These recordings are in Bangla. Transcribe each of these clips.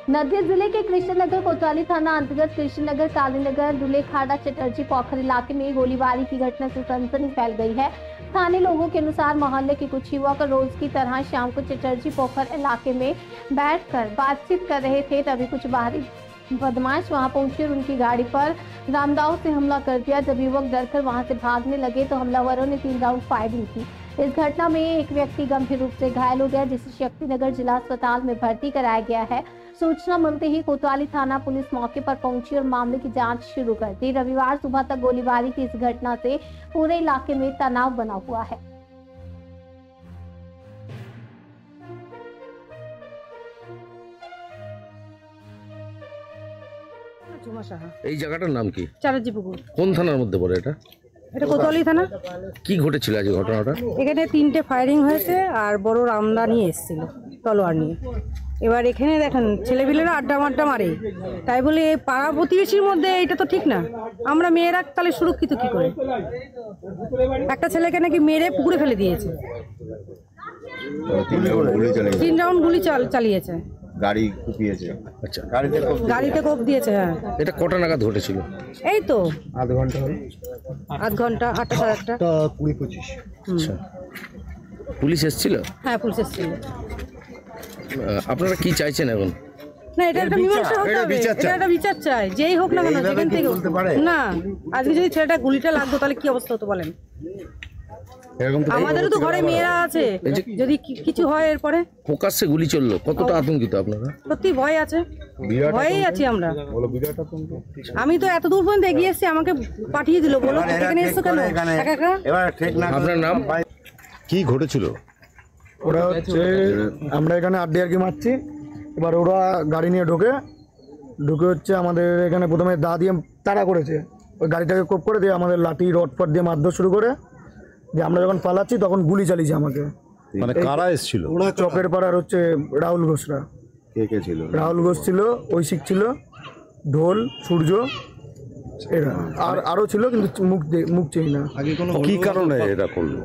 नदिया जिले के कृष्णनगर कोतवाली थाना अंतर्गत कृष्णनगर कालीनगर दुलेखाड़ा चटर्जी पोखर इलाके में गोलीबारी की घटना से सनसनी फैल गई है। स्थानीय लोगों के अनुसार मोहल्ले के कुछ युवक रोज की तरह शाम को चटर्जी पोखर इलाके में बैठकर बातचीत कर रहे थे, तभी कुछ बाहरी बदमाश वहां पहुंचे और उनकी गाड़ी पर रामदाव से हमला कर दिया। जब युवक डरकर वहां से भागने लगे तो हमलावरों ने 3 राउंड फायरिंग की। इस घटना में एक व्यक्ति गंभीर रूप से घायल हो गया, जिसे शक्तिनगर जिला अस्पताल में भर्ती कराया गया है। सूचना मिलते ही कोतवाली थाना पुलिस मौके पर पहुंची और मामले की जांच शुरू कर दी। रविवार सुबह तक गोलीबारी की इस घटना से पूरे इलाके में तनाव बना हुआ है। এই জায়গাটার নাম কি? চারাজি পুকুর। কোন থানার মধ্যে পড়ে এটা? এটা কোতোয়ালি থানা। কি ঘটেছিল আজ ঘটনাটা? এখানে 3টে ফায়ারিং হয়েছে আর বড় রামদা নিয়ে এসেছিল তলোয়ার নিয়ে। এবার এখানে দেখেন ছেলেপিলেরা আড্ডা মারে, তাই বলে এই পাড়া প্রতিবেশীর মধ্যে এটা তো ঠিক না। আমরা মেয়েরা তাহলে সুরক্ষিত কি করে? একটা ছেলেকে নাকি মেরে পুকুরে ফেলে দিয়েছে, 3 রাউন্ড গুলি চালিয়েছে, গাড়ি কুপিয়েছে। আচ্ছা, গাড়িতে কোপ দিয়েছে। হ্যাঁ, এটা কটা নাগাদ ঘটেছিল? এই তো আধ ঘন্টা হলো, আধ ঘন্টা 8টা সাড়ে 8টা। 20-25। আচ্ছা, পুলিশ এসেছিল? হ্যাঁ, পুলিশ এসেছিল। আপনারা কি চাইছেন এখন? না, এটা একটা মীমাংসা হতে হবে, এটা একটা বিচার চাই, যেই হোক না কেন, যেখান থেকে না। আজকে যদি ছেলেটা গুলিটা লাগতো তাহলে কি অবস্থা হতো বলেন? আমাদেরও তো ঘরে মেয়েরা আছে, যদি কিছু হয় এরপরে। প্রকাশ্যে গুলি চললো, কতটা আতঙ্কিত আপনারা? সত্যি ভয় আছে, ভয়েই আছি আমরা। আমি তো এত দূর পর্যন্ত এগিয়ে এসেছি, আমাকে পাঠিয়ে দিল, বলো এখানে এসছো কেন? আপনার নাম? কি ঘটেছিল? ওরা হচ্ছে আমরা এখানে আড্ডি আর কি মারছি, এবার ওরা গাড়ি নিয়ে ঢোকে হচ্ছে আমাদের এখানে প্রথমে দা দিয়ে তাড়া করেছে, ওই গাড়িটাকে কোপ করে দিয়ে আমাদের লাঠি রড ফট দিয়ে মারধর শুরু করে, যে আমরা যখন পালাচ্ছি তখন গুলি চালিয়েছে আমাকে। মানে কারা এসেছিল? ওরা চকের পাড়ার হচ্ছে রাহুল ঘোষরা। কে ছিল? রাহুল ঘোষ ছিল, ঐশিক ছিল, ঢোল, সূর্য, এরা আর আরও ছিল, কিন্তু মুখ চিনি না। কি কারণে এটা করলো?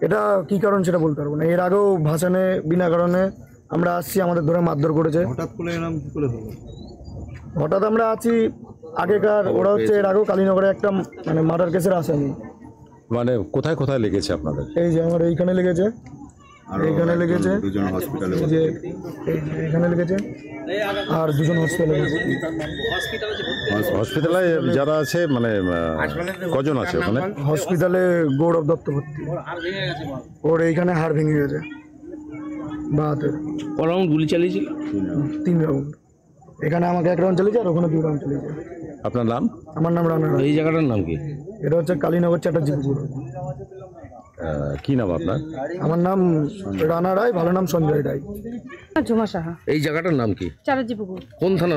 এটা কি কারণ সেটা বলতে পারবো না। এর আগেও ভাসানে বিনা কারণে আমরা আসছি, আমাদের ধরে মারধর করেছে। হঠাৎ আমরা আছি আগেকার, ওরা হচ্ছে এর আগেও কালীনগরে একটা মানে মার্ডার কেসের আসামি। মানে কোথায় কোথায় লেগেছে আপনাদের? এই যে আমার এইখানে লেগেছে, এইখানে লেগেছে, যে এখানে লেগেছে, আর 2জন হসপিটালে যারা আছে, মানে কজন আছে ওখানে? হসপিটালে গৌরব দত্ত ভর্তি, ওর এইখানে হাড় ভেঙে গেছে বাহাতে। ক রাউন্ড গুলি চালিয়েছিল? 3 রাউন্ড। এখানে আমাকে 1 রাউন্ড চালিয়েছে আর ওখানে 2 রাউন্ড চালিয়েছে। আপনার নাম? আমার নাম রানা রায়। এই জায়গাটার নাম কি? এটা হচ্ছে কালীনগর চাটার্জি পুকুর। কি নাম আপনার? আমার নাম রানা রায়, ভালো নাম সঞ্জয় রায়। ঝুমা সাহা। এই জায়গাটার নাম কি? চারাজি পুকুর। কোন থানার?